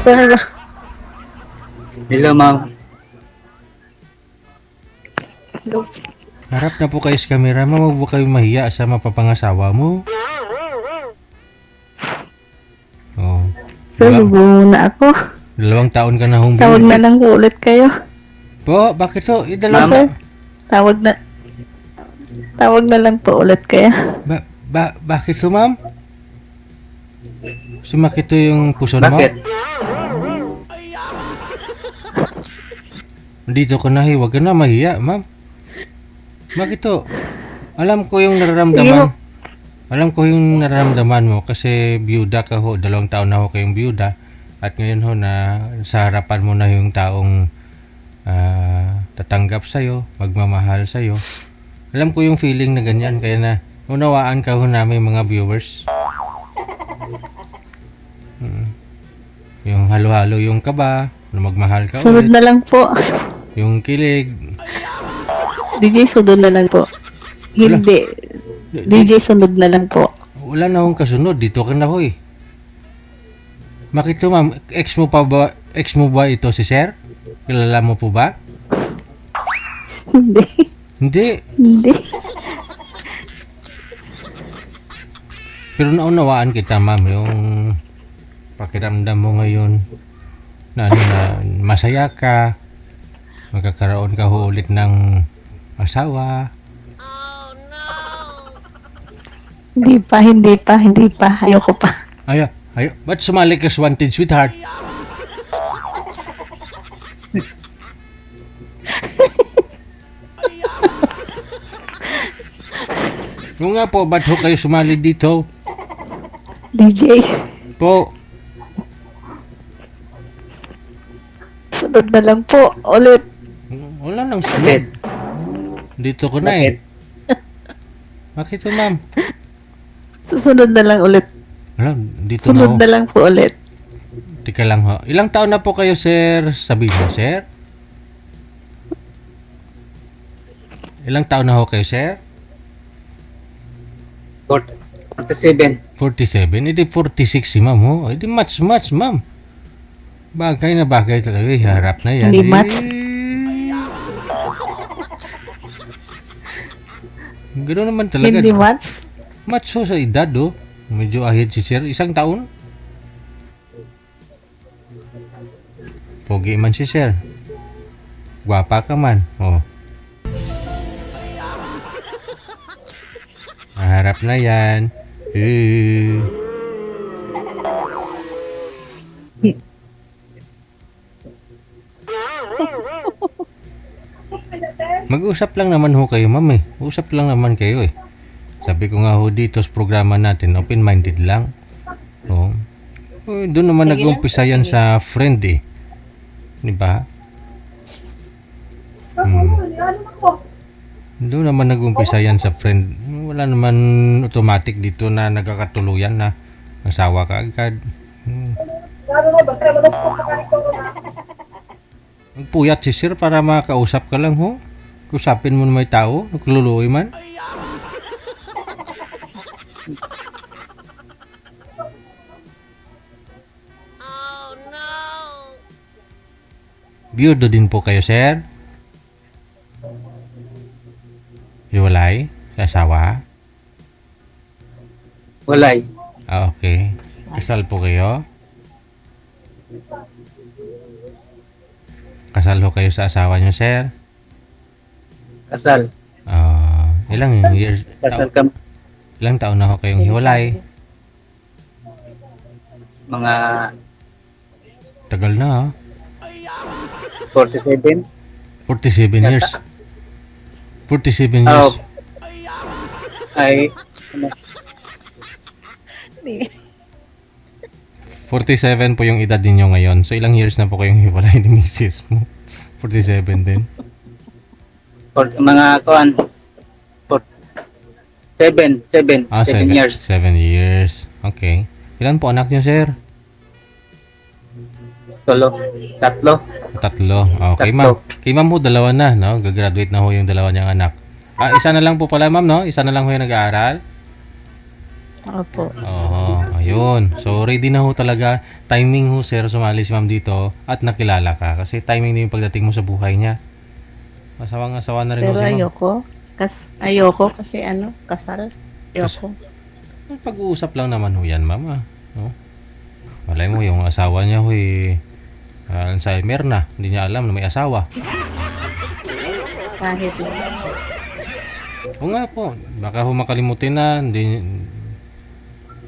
Pero, Hello, ma'am. hello. Harap na po kayo sa camera, ma'am. Huwag po kayo mahiya sa mapapangasawa mo. Oh. Pero muna ako. 2 taon ka na hong Tawag na lang po ulit kayo. Po, bakit to? Ma'am. Tawag na lang po ulit kayo. Bakit to, ma'am? Sumakit to yung puso mo? Bakit? Dito ka na, huwag ka na mahiya, ma'am. Bakit to? Alam ko yung nararamdaman. Alam ko yung nararamdaman mo kasi byuda ka ho. 2 taon na ho kayong byuda. At ngayon ho na sa harapan mo na yung taong tatanggap sa'yo, magmamahal sa'yo. Alam ko yung feeling na ganyan. Kaya na unawaan ka ho namin mga viewers. Yung halo-halo yung kaba, na magmahal ka Sunod ulit. na lang po. Yung kilig. DJ, sunod na lang po. Hindi. DJ, sunod na lang po. Wala na akong kasunod. Dito ka na ho eh. Bakit to, ma'am? Ex mo ba ito si Sir? Kilala mo po ba? Hindi. Hindi. Hindi. Pero naunawaan kita, ma'am, yung pakiramdam mo ngayon na masaya ka, magkakaroon ka ho ulit ng asawa. Hindi pa. Ayoko pa. Ayo. Ba't sumali ka sa Wanted, sweetheart? Yung nga po, ba't ho kayo sumali dito? DJ, Po, sunod na lang po. Ulit. wala nang Bakit? sunod. Dito ko na eh. Bakit to, ma'am? Susunod na lang ulit. Wala, dito na ho. Sunod na lang po ulit. Tika lang ho. Ilang taon na po kayo, sir? Sabihin mo, sir? Ilang taon na ho kayo, sir? 47. 47? Hindi 46 si ma'am ho. Hindi match, ma'am. Bagay na bagay talaga. Harap na yan. Hindi match. Gano'n naman talaga. Hindi match. Match ho sa edad oh. Medyo ahead si sir. 1 taon? Pogi man si sir. Gwapa ka man. Oh. Harap na yan. Mag-usap lang naman ho kayo, ma'am eh. Usap lang naman kayo eh. Sabi ko nga ho dito sa programa natin, open-minded lang. Oh. Doon naman nag-umpisa yan sa friend eh. Di ba? Doon naman nag-umpisa yan sa friend. Wala naman automatic dito na nagkakatuluyan na asawa ka agad. Magpuyat si sir para makausap ka lang ho. Kusapin mo na may tao, nagluluoy man. Biyudo din po kayo, sir? Hiwalay? Sa asawa? Walay. Ah, okay. Kasal po kayo? Kasal ho kayo sa asawa niyo, sir? Kasal. Ilang years? Kasal ka. Ilang taon na ho kayong hiwalay? Mga Tagal na ha? 47. 47 years. 47 years. Oh. Ay, 47 po yung edad ninyo ngayon. So ilang years na po kayong hiwalay ni Mrs. mo? 47 din. mga kuan. 7 7 years. 7 years. Okay. Ilan po anak niyo, sir? Tatlo. 3. Okay, ma'am. Kay ma'am ho, 2 na, no? Gagraduate na ho yung 2 niyang anak. Isa na lang po pala, ma'am, no? Isa na lang ho yung nag-aaral. Opo. Oo. Ayun. So, ready na ho talaga. Timing ho, sir, sumali si ma'am dito at nakilala ka. Kasi timing din yung pagdating mo sa buhay niya. Asawang-asawa na rin ho Pero si ma'am. ayoko kasi kasal. Ayoko. Pag-uusap lang naman ho yan, ma'am. No? Malay mo, yung asawa niya ho Alzheimer na. Hindi niya alam na may asawa. Kahit lang. O nga po, baka ho makalimutin na.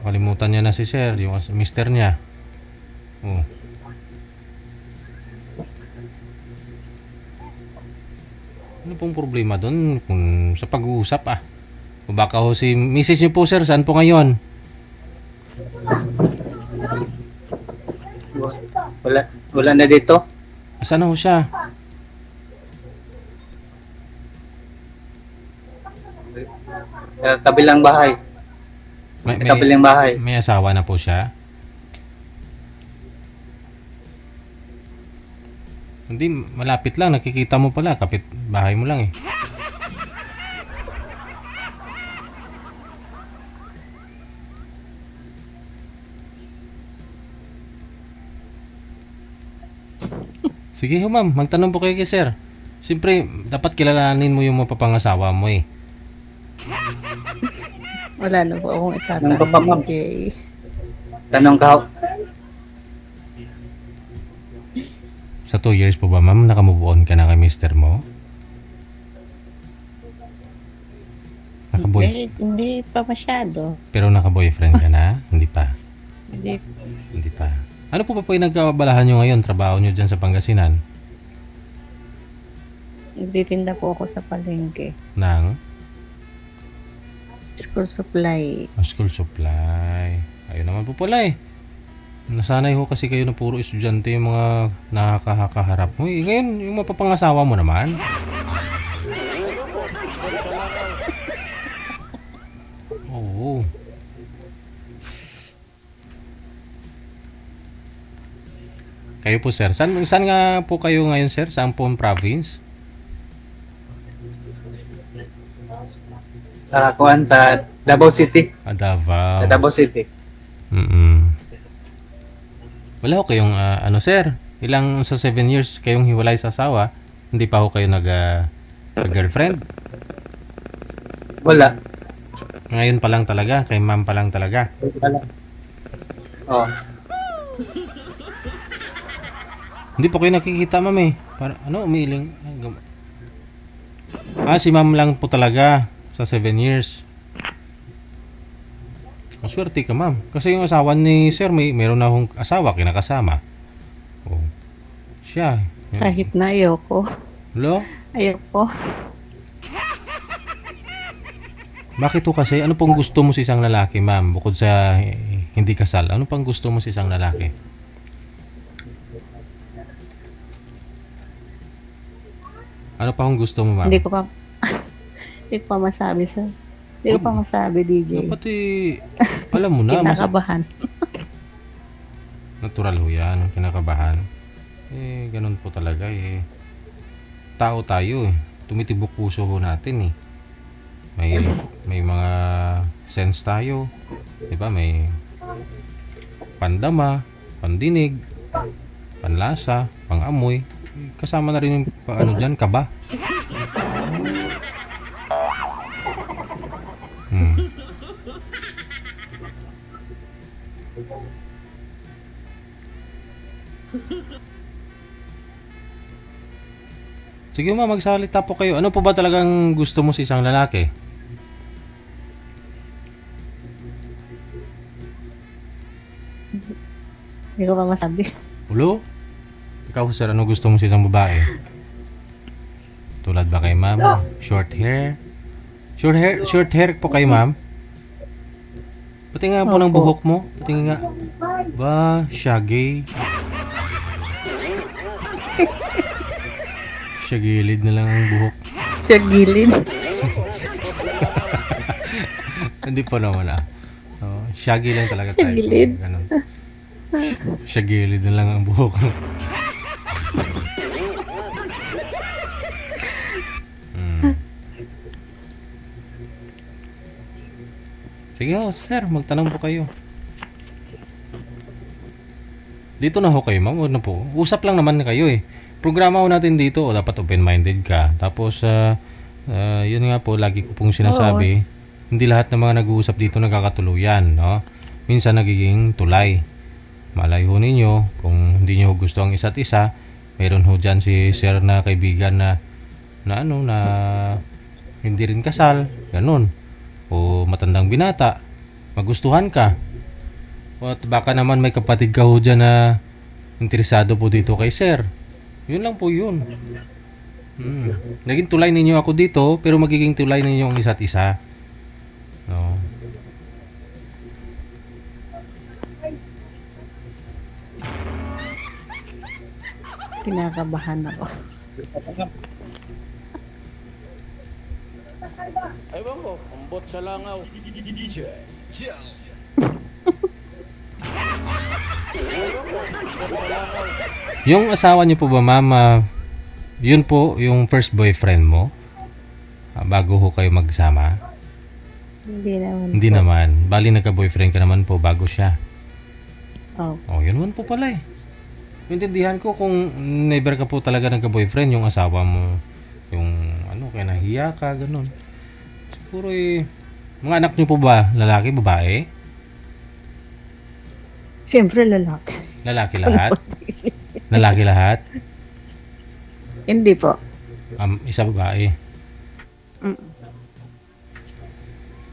Makalimutan niya na si sir, yung mister niya. Oh. Ano pong problema doon kung sa pag-uusap O baka ho si Mrs. niyo po, sir, saan po ngayon? Wala na dito. Saan ho siya? Sa kabilang bahay. Sa kabilang bahay. May asawa na po siya? Hindi, malapit lang. Nakikita mo pala. Kapit bahay mo lang eh. Sige ho, ma'am. Magtanong po kayo kay sir. Siyempre, dapat kilalanin mo yung mapapangasawa mo eh. Wala na po akong Nang pa, ma'am. itatanong kay... Tanong ka ho. Sa 2 years po ba, ma'am, nakamove on ka na kay mister mo? Hindi pa masyado. Pero naka-boyfriend ka na? Hindi pa. Hindi. Hindi pa. Ano po ba po yung nagkabalahan nyo ngayon? Trabaho nyo dyan sa Pangasinan? Nagtitinda po ako sa palengke. Nang School supply. school supply. Ayun naman po pala eh. Nasanay ho kasi kayo na puro estudyante yung mga nakakaharap mo. Ngayon, yung mapapangasawa mo naman. Oo. Kayo po, sir. Saan nga po kayo ngayon, sir? Saan po ang province? Kuan sa Davao City. Davao. Sa Davao City. Wala ho kayong, sir? Ilang sa 7 years kayong hiwalay sa asawa? Hindi pa ho kayo nag-girlfriend? Wala. Ngayon pa lang talaga? Kay ma'am pa lang talaga? Wala. Oh. Hindi pa kayo nakikita, ma'am eh. Para, umiiling? Si ma'am lang po talaga sa 7 years. Maswerte ka, ma'am. Kasi yung asawa ni sir, meron na akong asawa, kinakasama. Oh. Siya. Kahit na ayoko. Hello? Ayoko. Bakit to kasi? Ano pong gusto mo sa isang lalaki, ma'am? Bukod sa hindi kasal. Ano pang gusto mo sa isang lalaki? Ano pa kung gusto mo, ma'am? Hindi ko pa masabi sir. Hindi ko pa masabi, DJ. Dapat alam mo na. Kinakabahan. Natural ho yan, kinakabahan. Ganun po talaga eh. Tao tayo eh. Tumitibok puso ho natin eh. May mga sense tayo. Diba? May pandama, pandinig, panlasa, pangamoy. Kasama na rin yung dyan, kaba. Sige ma, magsalita po kayo. Ano po ba talagang gusto mo sa isang lalaki? Hindi ko pa masabi. Ulo? Ikaw sir, ano gusto mo sa isang babae? Tulad ba kay ma'am? Short hair? Short hair po kay ma'am? Pati nga po ng buhok mo. Pati nga. Ba, shaggy. Shagilid na lang ang buhok. Sa gilid. Hindi po naman shaggy lang talaga tayo. Shagilid. Ganun. Shagilid na lang ang buhok. Sige sir, magtanong po kayo. Dito na ho kayo, ma'am. Huwag na po. Usap lang naman kayo eh. Programa ho natin dito, dapat open-minded ka. Tapos, yun nga po, lagi ko pong sinasabi, hindi lahat ng mga nag-uusap dito nagkakatuluyan, no? Minsan nagiging tulay. Malay ho ninyo, kung hindi nyo gusto ang isa't isa, mayroon ho dyan si sir na kaibigan na hindi rin kasal, ganun. O matandang binata, magustuhan ka. O at baka naman may kapatid ka ho dyan na interesado po dito kay sir. Yun lang po yun. Naging tulay ninyo ako dito, pero magiging tulay ninyo ang isa't isa. No. Kinakabahan ako. Ewan ko, umbot sa langaw. Yung asawa niyo po ba, mama, yun po yung first boyfriend mo? Bago ho kayo magsama? Hindi naman. Hindi naman. Bali nagka-boyfriend ka naman po bago siya. Oh. Oh, yun naman po pala eh. Intindihan ko kung never ka po talaga nagka-boyfriend yung asawa mo. Yung kaya nahiya ka, ganun. Siguro eh, mga anak niyo po ba, lalaki, babae? Siyempre lalaki. Lalaki lahat? Lalaki lahat? Hindi po. Isa babae. Mm.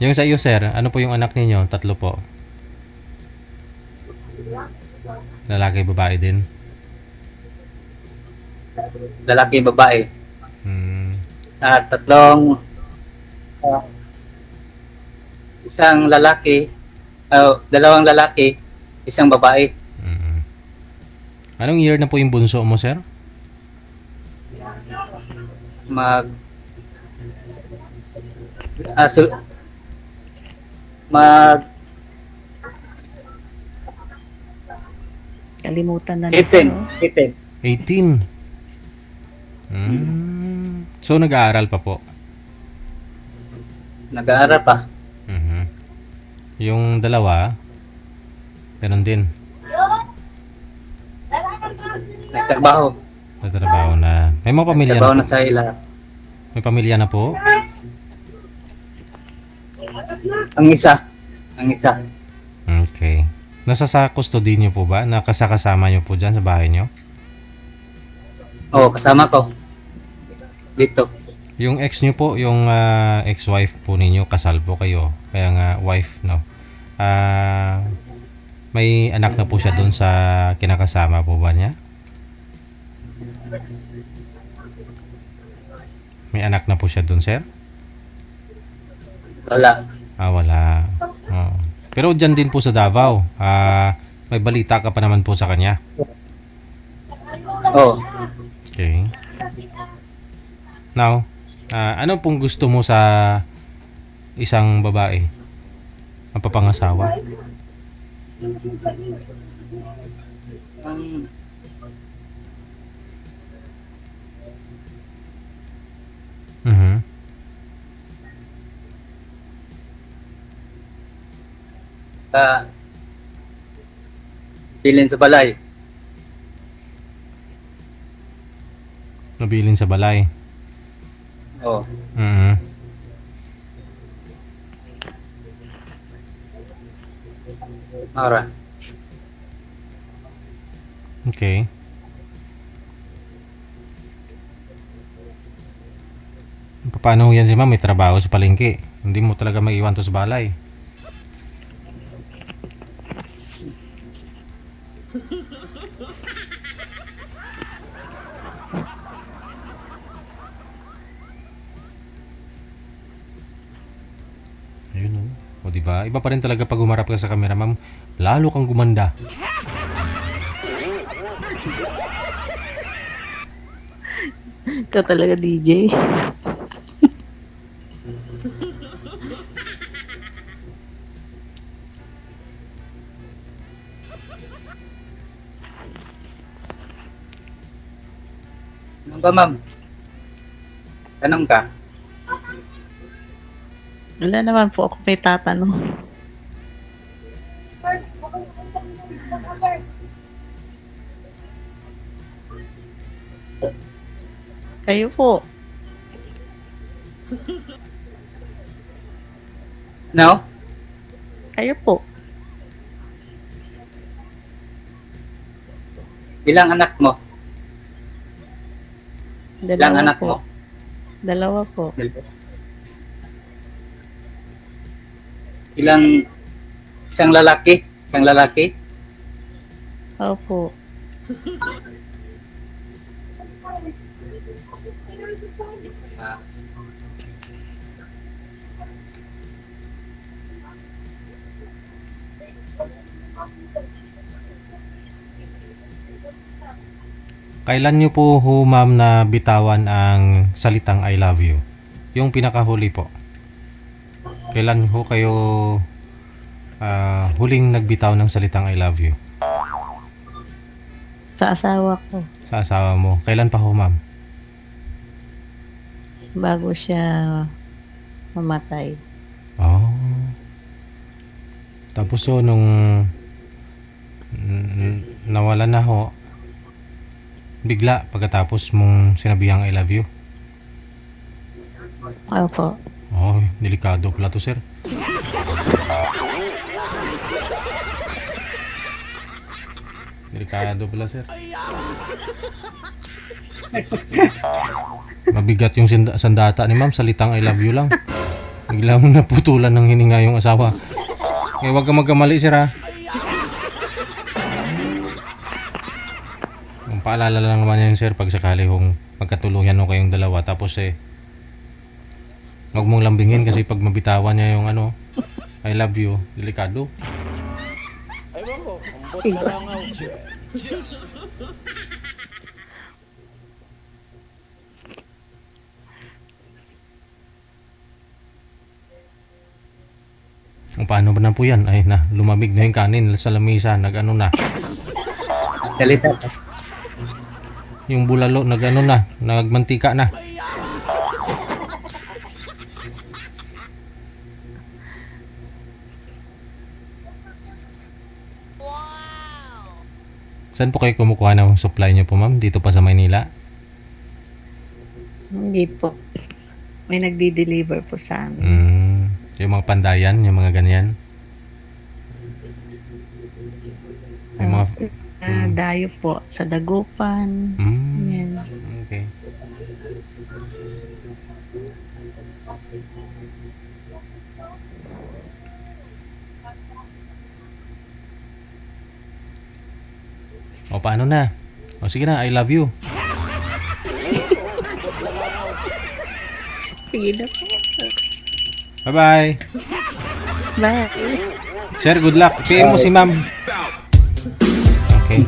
Yung sa iyo, sir, ano po yung anak ninyo? Tatlo po. Lalaki, babae din? Lalaki, babae. Tatlong isang lalaki, dalawang lalaki, isang babae. Anong year na po yung bunso mo, sir? Mag mag Kalimutan na 18, no? 18. 18. So, nag-aaral pa po? Nag-aaral pa. Yung dalawa, ganun din. Nagtrabaho. Nagtrabaho na. May mga pamilya Nagtrabaho na na po? sa ila. May pamilya na po? Ang isa. Okay. Nasa sa custody niyo po ba? Nakasakasama niyo po dyan sa bahay niyo? Oo, kasama ko. Dito. Yung ex niyo po, yung ex-wife po ninyo, kasal po kayo. Kaya nga wife, no? May anak na po siya doon sa kinakasama po ba niya? May anak na po siya doon, sir? Wala. Wala. Oh. Pero dyan din po sa Davao. May balita ka pa naman po sa kanya. Oo. Okay. Now, ano pong gusto mo sa isang babae? Ang papangasawa? Ang bilin sa balay. Nabilin sa balay. Oo. Ara. Okay. Paano yan si ma'am? May trabaho sa palengke. Hindi mo talaga maiwan to sa balay. Ayun o. O diba? Iba pa rin talaga pag humarap ka sa camera, ma'am. Lalo kang gumanda. Ikaw talaga DJ. Ano ba, ma'am? Tanong ka. Wala naman po ako may tatanong. Kayo po. No? Kayo po. Ilang anak mo? Ilang anak mo? Dalawa po. Isang lalaki? Isang lalaki? Opo. Ah, Kailan nyo po ho, ma'am, na bitawan ang salitang I love you? Yung pinakahuli po. Kailan ho kayo huling nagbitaw ng salitang I love you? Sa asawa ko. Sa asawa mo. Kailan pa ho, ma'am? Bago siya mamatay. Oh. Tapos ho, nung nawala na ho, bigla pagkatapos mong sinabihang I love you. Opo. Oh, delikado pala to, sir. Delikado pala, sir. Mabigat yung sandata ni ma'am, salitang I love you lang. Bigla mong naputulan ng hininga yung asawa. Eh, wag ka magkamali, sir, ha? Ang paalala lang naman yan, sir, pag sakali kung magkatuluyan mo kayong dalawa, tapos wag mong lambingin kasi pag mabitawan niya yung I love you, delikado. Ewan ko, ambot sa langaw. Kung paano ba na po yan? Ay na, lumamig na yung kanin sa lamisa, nag-ano na. salita ka. Yung bulalo, nag-ano na, nagmantika na. Saan po kayo kumukuha ng supply nyo po, ma'am? Dito pa sa Maynila? Hindi po. May nagdi-deliver po sa amin. Yung mga pandayan, yung mga ganyan. Yung mga... Dayo po sa Dagupan. Yan. Okay. O, paano na? O, sige na, I love you. Sige na po. Bye-bye. Bye. Sir, good luck. PM mo si ma'am. Okay.